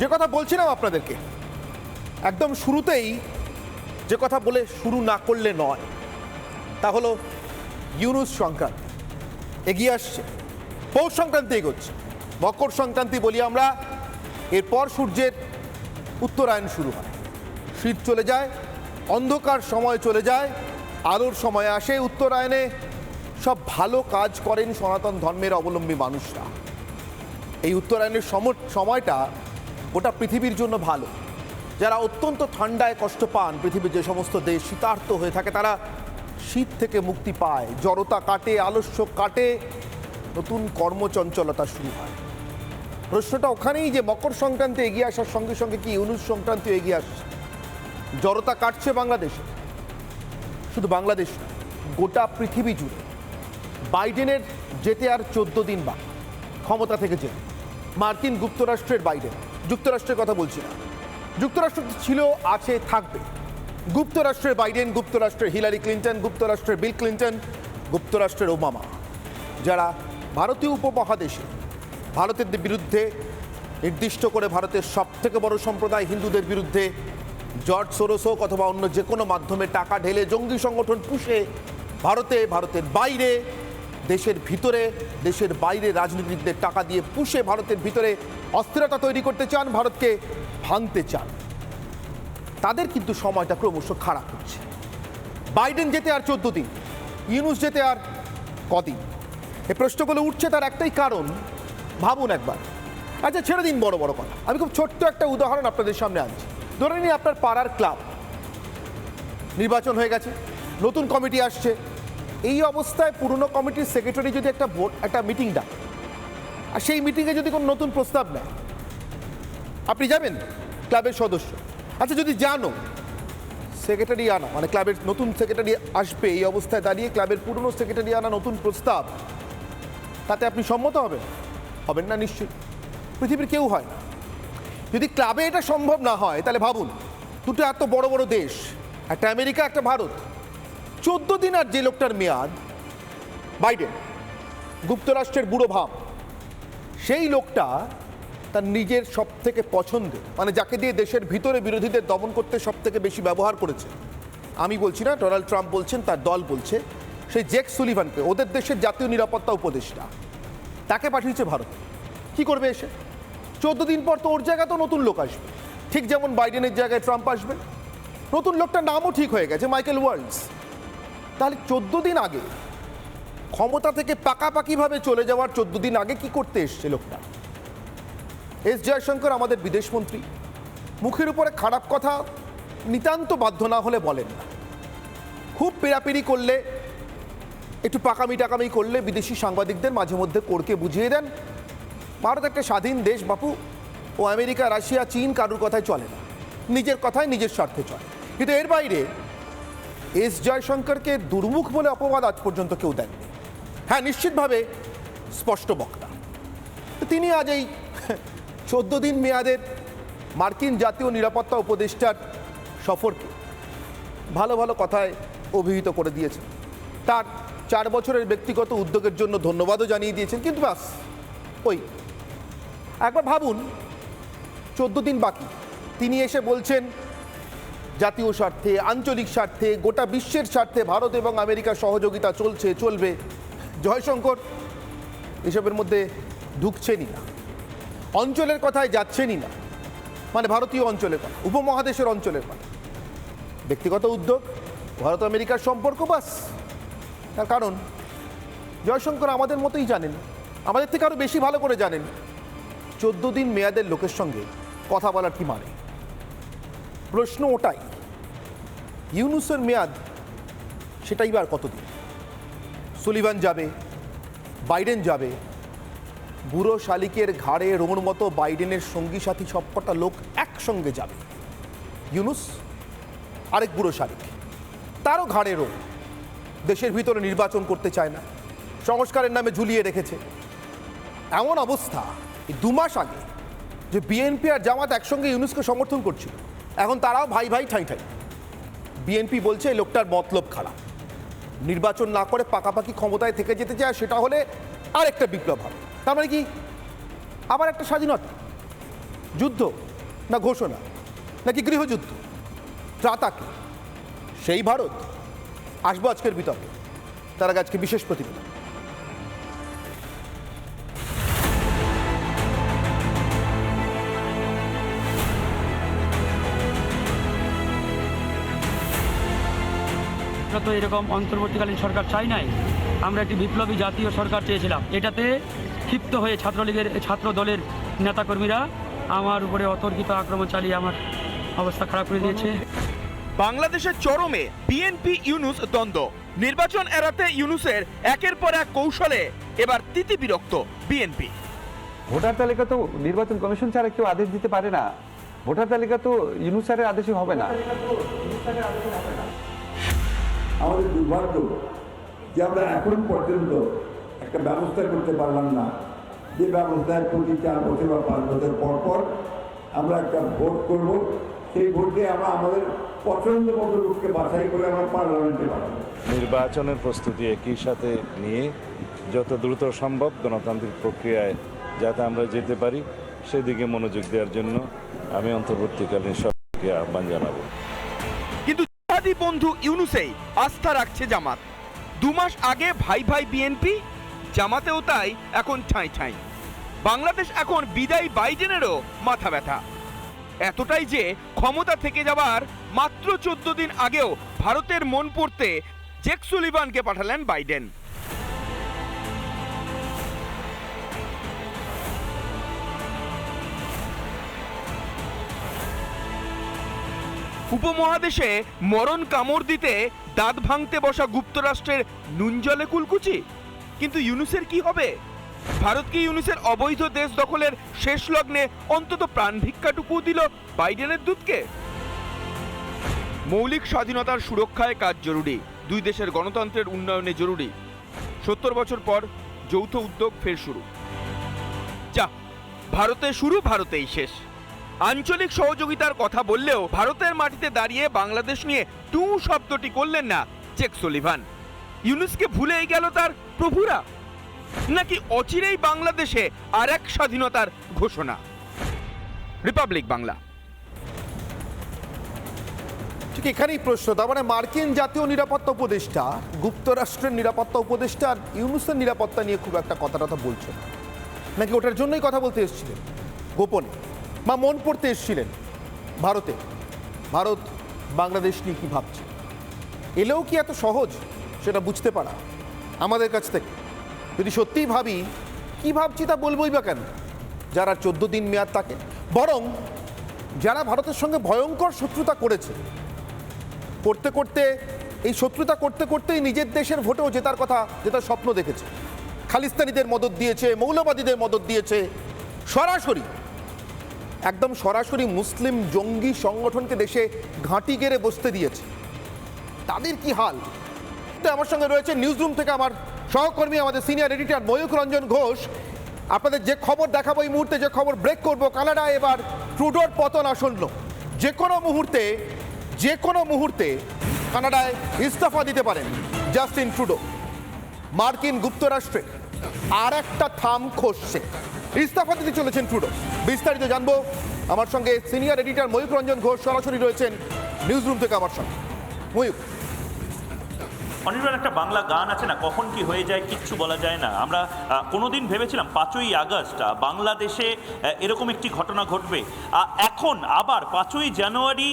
যে কথা বলছিলাম আপনাদেরকে একদম শুরুতেই, যে কথা বলে শুরু না করলে নয়, তা হলো ইউনুস সংক্রান্তি এগিয়ে আসছে, পৌষ সংক্রান্তি এগোচ্ছে, মকর সংক্রান্তি বলি আমরা। এরপর সূর্যের উত্তরায়ণ শুরু হয়, শীত চলে যায়, অন্ধকার সময় চলে যায়, আলোর সময় আসে। উত্তরায়ণে সব ভালো কাজ করেন সনাতন ধর্মের অবলম্বী মানুষরা। এই উত্তরায়ণের সময়টা গোটা পৃথিবীর জন্য ভালো। যারা অত্যন্ত ঠান্ডায় কষ্ট পান, পৃথিবীর যে সমস্ত দেশ শীতার্ত হয়ে থাকে, তারা শীত থেকে মুক্তি পায়, জড়তা কাটে, আলস্য কাটে, নতুন কর্মচঞ্চলতা শুরু হয়। প্রশ্নটা ওখানেই যে মকর সংক্রান্তি এগিয়ে আসার সঙ্গে সঙ্গে কি ইউনুস সংক্রান্তি এগিয়ে আসছে? জড়তা কাটছে বাংলাদেশে, শুধু বাংলাদেশ না, গোটা পৃথিবী জুড়ে। বাইডেনের যেতে আর 14 দিন বাকি ক্ষমতা থেকে যেতে। মার্কিন যুক্তরাষ্ট্রের বাইডেন, যুক্তরাষ্ট্রের কথা বলছি না, যুক্তরাষ্ট্র ছিল, আছে, থাকবে। যুক্তরাষ্ট্রের বাইডেন, যুক্তরাষ্ট্রের হিলারি ক্লিন্টন, যুক্তরাষ্ট্রের বিল ক্লিন্টন, যুক্তরাষ্ট্রের ওবামা, যারা ভারতীয় উপমহাদেশে ভারতের বিরুদ্ধে, নির্দিষ্ট করে ভারতের সবথেকে বড় সম্প্রদায় হিন্দুদের বিরুদ্ধে জর্জ সোরোস হোক অথবা অন্য যে কোনো মাধ্যমে টাকা ঢেলে জঙ্গি সংগঠন পুষে ভারতের বাইরে, দেশের ভিতরে, দেশের বাইরে রাজনীতিকদের টাকা দিয়ে পুষে ভারতের ভিতরে অস্থিরতা তৈরি করতে চান, ভারতকে ভাঙতে চান। তাদের কিন্তু সময়টা ক্রমশ খারাপ হচ্ছে। বাইডেন যেতে আর 14 দিন, ইউনুস যেতে আর কদিন? এই প্রশ্নগুলো উঠছে, তার একটাই কারণ। ভাবুন একবার, আচ্ছা ছেড়ে দিন বড় বড় কথা, আমি খুব ছোট্ট একটা উদাহরণ আপনাদের সামনে আনছি। ধরে নিন আপনার পাড়ার ক্লাব নির্বাচন হয়ে গেছে, নতুন কমিটি আসছে। এই অবস্থায় পুরনো কমিটির সেক্রেটারি যদি একটা মিটিং ডাকে, আর সেই মিটিংয়ে যদি কোনো নতুন প্রস্তাব নেয়, আপনি যাবেন ক্লাবের সদস্য? আচ্ছা যদি জানো সেক্রেটারি আনা, মানে ক্লাবের নতুন সেক্রেটারি আসবে, এই অবস্থায় দাঁড়িয়ে ক্লাবের পুরনো সেক্রেটারি আনা নতুন প্রস্তাব, তাতে আপনি সম্মত হবেন না? নিশ্চয়ই, পৃথিবীর কেউ হয় না। যদি ক্লাবে এটা সম্ভব না হয়, তাহলে ভাবুন, দুটো এত বড় বড় দেশ, একটা আমেরিকা, একটা ভারত, 14 দিন আর যে লোকটার মেয়াদ, বাইডেন, যুক্তরাষ্ট্রের বুড়ো ভাব, সেই লোকটা তার নিজের সব থেকে পছন্দের, মানে যাকে দিয়ে দেশের ভিতরে বিরোধীদের দমন করতে সব থেকে বেশি ব্যবহার করেছে, আমি বলছি না, ডোনাল্ড ট্রাম্প বলছেন, তার দল বলছে, সেই জেক সুলিভানকে, ওদের দেশের জাতীয় নিরাপত্তা উপদেষ্টা, তাকে পাঠিয়েছে ভারত। কি করবে এসে? 14 দিন পর তো ওর জায়গায় তো নতুন লোক আসবে, ঠিক যেমন বাইডেনের জায়গায় ট্রাম্প আসবে। নতুন লোকটার নামও ঠিক হয়ে গেছে, মাইকেল ওয়ার্লস। তাহলে 14 দিন আগে, ক্ষমতা থেকে পাকাপাকিভাবে চলে যাওয়ার 14 দিন আগে কি করতে এসছে লোকটা? এস জয়শঙ্কর আমাদের বিদেশমন্ত্রী, মুখের উপরে খারাপ কথা নিতান্ত বাধ্য না হলে বলেন না। খুব পেরাপেরি করলে, একটু পাকামি টাকামি করলে বিদেশি সাংবাদিকদের মাঝে মধ্যে কোরকে বুঝিয়ে দেন, ভারত একটা স্বাধীন দেশ বাপু, ও আমেরিকা, রাশিয়া, চীন কারুর কথায় চলে না, নিজের কথায় নিজের স্বার্থে চলে। কিন্তু এর বাইরে এস জয়শঙ্করকে দুর্মুখ বলে অপবাদ আজ পর্যন্ত কেউ দেননি। হ্যাঁ, নিশ্চিতভাবে স্পষ্ট বক্তা। তিনি আজ এই 14 দিন মেয়াদের মার্কিন জাতীয় নিরাপত্তা উপদেষ্টার সফরকে ভালো ভালো কথায় অভিহিত করে দিয়েছেন। তার 4 বছরের ব্যক্তিগত উদ্যোগের জন্য ধন্যবাদও জানিয়ে দিয়েছেন। কিন্তু ব্যাস, ওই একবার ভাবুন, 14 দিন বাকি, তিনি এসে বলছেন জাতীয় স্বার্থে, আঞ্চলিক স্বার্থে, গোটা বিশ্বের স্বার্থে ভারত এবং আমেরিকার সহযোগিতা চলছে, চলবে। জয়শঙ্কর এসবের মধ্যে ঢুকছেনই না, অঞ্চলের কথায় যাচ্ছেনই না, মানে ভারতীয় অঞ্চলের কথা, উপমহাদেশের অঞ্চলের কথা। ব্যক্তিগত উদ্যোগ, ভারত আমেরিকার সম্পর্ক, বাস। তার কারণ জয়শঙ্কর আমাদের মতোই জানেন, আমাদের থেকে আরও বেশি ভালো করে জানেন 14 দিন মেয়াদের লোকের সঙ্গে কথা বলার কি মানে। প্রশ্ন ওটাই, ইউনুসের মেয়াদ সেটাই বার কতদিন? সুলিভান যাবে, বাইডেন যাবে, বুড়ো শালিকের ঘাড়ে রোমর মতো বাইডেনের সঙ্গী সাথী সবকটা লোক একসঙ্গে যাবে। ইউনুস আরেক বুড়ো শালিক, তারও ঘাড়ে রোম, দেশের ভিতরে নির্বাচন করতে চায় না, সংস্কারের নামে ঝুলিয়ে রেখেছে। এমন অবস্থা, এই 2 মাস আগে যে বিএনপি আর জামাত একসঙ্গে ইউনুসকে সমর্থন করছিল, এখন তারাও ভাই ভাই ঠাই ঠাই। বিএনপি বলছে এই লোকটার মতলব খারাপ, নির্বাচন না করে পাকাপাকি ক্ষমতায় থেকে যেতে চায়, সেটা হলে আরেকটা বিপ্লব হবে। তার মানে কি? আবার একটা স্বাধীনতা, যুদ্ধ। না ঘোষণা, নাকি গৃহযুদ্ধ, ত্রাতাকে? সেই ভারত? আসবো আজকের বিতর্কে। তার আগে আজকে বিশেষ প্রতিবেদন। আমরা তো এরকম অন্তর্বর্তীকালীন সরকার চাই নাই, আমরা একটি বিপ্লবী জাতীয় সরকার চেয়েছিলাম। এটাতে ক্ষিপ্ত হয়ে ছাত্রলীগের ছাত্র দলের নেতাকর্মীরা আমার উপরে অতর্কিত আক্রমণ চালিয়ে আমার অবস্থা খারাপ করে দিয়েছে। বাংলাদেশের চরমে বিএনপি ইউনূস দ্বন্দ্ব। নির্বাচন এড়াতে ইউনূসের একের পর এক কৌশলে এবার তিতিবিরক্ত বিএনপি। ভোটার তালিকা তো নির্বাচন কমিশন ছাড়া কেউ আদেশ দিতে পারে না। ভোটার তালিকা তো ইউনূস স্যারের আদেশে হবে না। আমাদের দুর্ভাগ্য যে আমরা এখন পর্যন্ত একটা ব্যবস্থা করতে পারলাম না, যে ব্যবস্থায় প্রতি 4 বছর বা 5 বছর পর পর আমরা একটা ভোট করব, সেই ভোটে আমরা আমাদের পছন্দ মতো লোককে বাছাই করে আমরা পার্লামেন্টে পাঠাবো। নির্বাচনের প্রস্তুতি একই সাথে নিয়ে যত দ্রুত সম্ভব গণতান্ত্রিক প্রক্রিয়ায় যাতে আমরা যেতে পারি সেদিকে মনোযোগ দেওয়ার জন্য আমি অন্তর্বর্তীকালীন সরকারকে আহ্বান জানাবো। কিন্তু জিহাদি বন্ধু ইউনূসেই আস্থা রাখছে জামাত। 2 মাস আগে ভাই ভাই বিএনপি, জামাতেও তাই এখন ঠাঁই ঠাঁই। বাংলাদেশ এখন বিদায়ী বাইডেনেরও মাথা ব্যথা, এতটাই যে ক্ষমতা থেকে যাবার মাত্র 14 দিন আগেও ভারতের মন পড়তে জেক সুলিভানকে পাঠালেন বাইডেন। উপমহাদেশে মরণ কামড় দিতে দাঁত ভাঙতে বসা যুক্তরাষ্ট্রের নুন জলে কুলকুচি। কিন্তু ইউনূসের কি হবে? ভারত কি ইউনূসের অবৈধ দেশ দখলের শেষ লগ্নে অন্তত প্রাণ ভিক্ষাটুকু দিল বাইডেনের দূতকে? মৌলিক স্বাধীনতার সুরক্ষায় কাজ জরুরি, 2 দেশের গণতন্ত্রের উন্নয়নে জরুরি। 70 বছর পর যৌথ উদ্যোগ ফের শুরু। যা ভারতে শুরু, ভারতেই শেষ। আঞ্চলিক সহযোগিতার কথা বললেও ভারতের মাটিতে দাঁড়িয়ে বাংলাদেশ নিয়ে টু শব্দটি করলেন না জেক সুলিভান। ইউনূসকে ভুলেই গেল তার প্রভুরা, নাকি অচিরেই বাংলাদেশে আর এক স্বাধীনতার ঘোষণা? রিপাবলিক বাংলা। ঠিক এখানেই প্রশ্ন। তার মানে মার্কিন জাতীয় নিরাপত্তা উপদেষ্টা, যুক্তরাষ্ট্রের নিরাপত্তা উপদেষ্টা আর ইউনূসের নিরাপত্তা নিয়ে খুব একটা কথা বলছে না, নাকি ওটার জন্যই কথা বলতে এসেছিলেন গোপনে, বা মন পড়তে এসেছিলেন ভারতে? ভারত বাংলাদেশ নিয়ে কী ভাবছে, এলেও কি এত সহজ সেটা বুঝতে পারা আমাদের কাছ থেকে? যদি সত্যিই ভাবি, কি ভাবছি তা বলবোই বা কেন? যারা 14 দিন মেয়াদ থাকে, বরং যারা ভারতের সঙ্গে ভয়ঙ্কর শত্রুতা করেছে, করতে করতে এই শত্রুতা করতে করতেই নিজের দেশের ভোটেও জেতার স্বপ্ন দেখেছে, খালিস্তানিদের মদত দিয়েছে, মৌলবাদীদের মদত দিয়েছে, সরাসরি একদম সরাসরি মুসলিম জঙ্গি সংগঠনকে দেশে ঘাঁটি গেড়ে বসতে দিয়েছে, তাদের কি হাল? আমার সঙ্গে রয়েছে নিউজরুম থেকে আমার সহকর্মী, আমাদের সিনিয়র এডিটর ময়ূখ রঞ্জন ঘোষ। আপনাদের যে খবর দেখাবো এই মুহূর্তে, যে খবর ব্রেক করব, কানাডায় এবার ট্রুডোর পতন আসন্ন। যে কোনো মুহূর্তে কানাডায় ইস্তফা দিতে পারেন জাস্টিন ট্রুডো। মার্কিন যুক্তরাষ্ট্রে আর একটা থাম খসছে, ইস্তফা দিতে চলেছেন ট্রুডো। বিস্তারিত জানবো, আমার সঙ্গে সিনিয়র এডিটর ময়ূখ রঞ্জন ঘোষ সরাসরি রয়েছেন নিউজরুম থেকে আমার সঙ্গে। ময়ূখ, অনির্বাণ, একটা বাংলা গান আছে না, কখন কি হয়ে যায় কিচ্ছু বলা যায় না। আমরা কোনোদিন ভেবেছিলাম 5ই আগস্ট বাংলাদেশে এরকম একটি ঘটনা ঘটবে। এখন আবার 5ই জানুয়ারি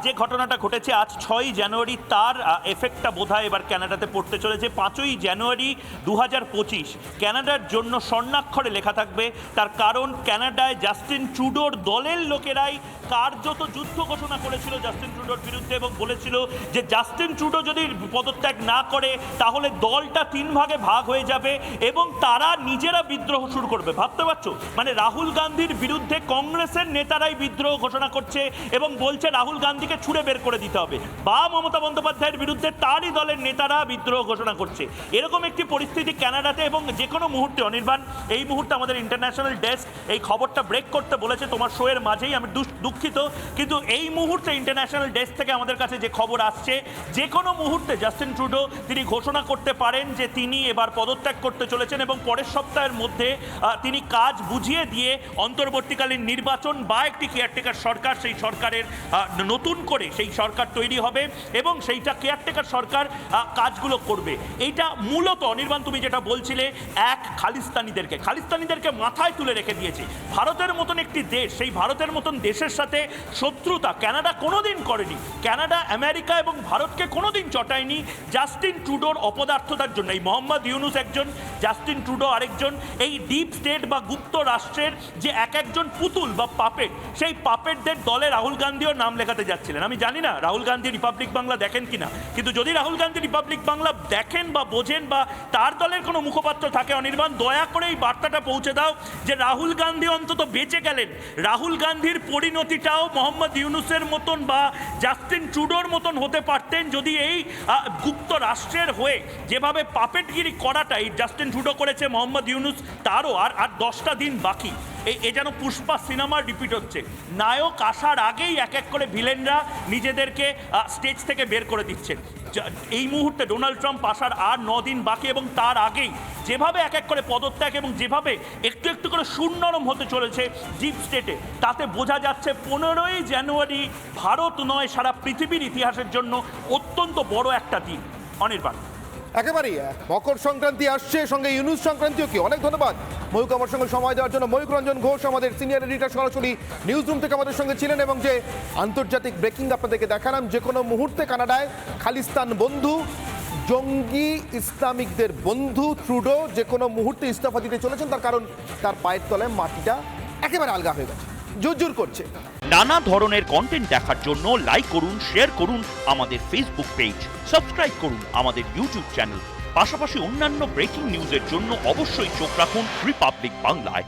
যে ঘটনাটা ঘটেছে, আজ 6ই জানুয়ারি, তার এফেক্টটা বোধহয় এবার কানাডাতে পড়তে চলেছে। 5ই জানুয়ারি 2025 কানাডার জন্য স্বর্ণাক্ষরে লেখা থাকবে। তার কারণ, কানাডায় জাস্টিন ট্রুডোর দলের লোকেরাই কার্যত যুদ্ধ ঘোষণা করেছিল জাস্টিন ট্রুডোর বিরুদ্ধে এবং বলেছিল যে জাস্টিন ট্রুডো যদি পদত্যাগ না করে তাহলে দলটা 3 ভাগে ভাগ হয়ে যাবে এবং তারা নিজেরা বিদ্রোহ শুরু করবে। ভাবতে পারছো? মানে রাহুল গান্ধীর বিরুদ্ধে কংগ্রেসের নেতারাই বিদ্রোহ ঘোষণা করছে এবং বলছে রাহুল গান্ধীকে ছুড়ে বের করে দিতে হবে, বা মমতা বন্দ্যোপাধ্যায়ের বিরুদ্ধে তারই দলের নেতারা বিদ্রোহ ঘোষণা করছে। এরকম একটি পরিস্থিতি কানাডাতে, এবং যে কোনো মুহূর্তে, অনির্বাণ, এই মুহূর্তে আমাদের ইন্টারন্যাশনাল ডেস্ক এই খবরটা ব্রেক করতে বলেছে তোমার শোয়ের মাঝেই। আমি দুঃখ দুঃখিত, কিন্তু এই মুহূর্তে ইন্টারন্যাশনাল ডেস্ক থেকে আমাদের কাছে যে খবর আসছে, যে কোনো মুহূর্তে জাস্টিন ট্রুডো তিনি ঘোষণা করতে পারেন যে তিনি এবার পদত্যাগ করতে চলেছেন এবং পরের সপ্তাহের মধ্যে তিনি কাজ বুঝিয়ে দিয়ে অন্তর্বর্তীকালীন নির্বাচন বা একটি কেয়ারটেকার সরকার, সেই সরকারের নতুন করে সেই সরকার তৈরি হবে এবং সেইটা কেয়ারটেকার সরকার কাজগুলো করবে। এইটা মূলত অনির্বাণ তুমি যেটা বলছিলে, এক খালিস্তানিদেরকে মাথায় তুলে রেখে দিয়েছে। ভারতের মতন একটি দেশ, সেই ভারতের মতন দেশের সাথে শত্রুতা কানাডা কোনোদিন করেনি। কানাডা আমেরিকা এবং ভারতকে কোনোদিন চটায়নি জাস্টিন ট্রুডোর অপদার্থতার জন্য। এই মোহাম্মদ ইউনুস একজন, জাস্টিন ট্রুডো আরেকজন। এই ডিপ স্টেট বা গুপ্ত রাষ্ট্রের যে এক একজন পুতুল বা পাপেট, সেই পাপেটদের দলে রাহুল গান্ধীও নাম লেখাতে যাচ্ছিলেন। আমি জানি না রাহুল গান্ধী রিপাবলিক বাংলা দেখেন কিনা, কিন্তু যদি রাহুল গান্ধী রিপাবলিক বাংলা দেখেন বা বোঝেন বা তার দলের কোনো মুখপাত্র থাকে, অনির্বাণ দয়া করে এই বার্তাটা পৌঁছে দাও যে রাহুল গান্ধী অন্তত বেঁচে গেলেন। রাহুল গান্ধীর পরিণতিটাও মোহাম্মদ ইউনুসের মতন বা জাস্টিন ট্রুডোর মতন হতে পারতেন যদি এই গুপ্ত রাষ্ট্রের হয়ে যেভাবে পাপেটগিরি করাটা এই জাস্টিন ট্রুডো করেছে, মোহাম্মদ ইউনুস তারও আর 10টা দিন বাকি। এ যেন পুষ্পা সিনেমার রিপিট হচ্ছে। নায়ক আসার আগেই এক এক করে ভিলেনরা নিজেদেরকে স্টেজ থেকে বের করে দিচ্ছেন। এই মুহূর্তে ডোনাল্ড ট্রাম্প আসার আর 9 দিন বাকি এবং তার আগেই যেভাবে এক এক করে পদত্যাগ এবং যেভাবে একটু একটু করে সুনরম হতে চলেছে ডিপ স্টেটে, তাতে বোঝা যাচ্ছে 15ই জানুয়ারি ভারত নয় সারা পৃথিবীর ইতিহাসের জন্য অত্যন্ত বড় একটা দিন। অনির্বাণ, একেবারেই মকর সংক্রান্তি আসছে, সঙ্গে ইউনুস সংক্রান্তিও কি। অনেক ধন্যবাদ ময়ূক আমার সঙ্গে সময় দেওয়ার জন্য। ময়ূক রঞ্জন ঘোষ আমাদের সিনিয়র এডিটর সরাসরি নিউজ রুম থেকে আমাদের সঙ্গে ছিলেন এবং যে আন্তর্জাতিক ব্রেকিং আপনাদেরকে দেখালাম, যে কোনো মুহূর্তে কানাডায় খালিস্তান বন্ধু, জঙ্গি ইসলামিকদের বন্ধু ট্রুডো যে কোনো মুহূর্তে ইস্তফা দিতে চলেছেন, তার কারণ তার পায়ের তলায় মাটিটা একেবারে আলগা হয়ে গেছে, জোর করছে। নানা ধরনের কন্টেন্ট দেখার জন্য লাইক করুন, শেয়ার করুন আমাদের ফেসবুক পেজ, সাবস্ক্রাইব করুন আমাদের ইউটিউব চ্যানেল। পাশাপাশি অন্যান্য ব্রেকিং নিউজের জন্য অবশ্যই চোখ রাখুন রিপাবলিক বাংলায়।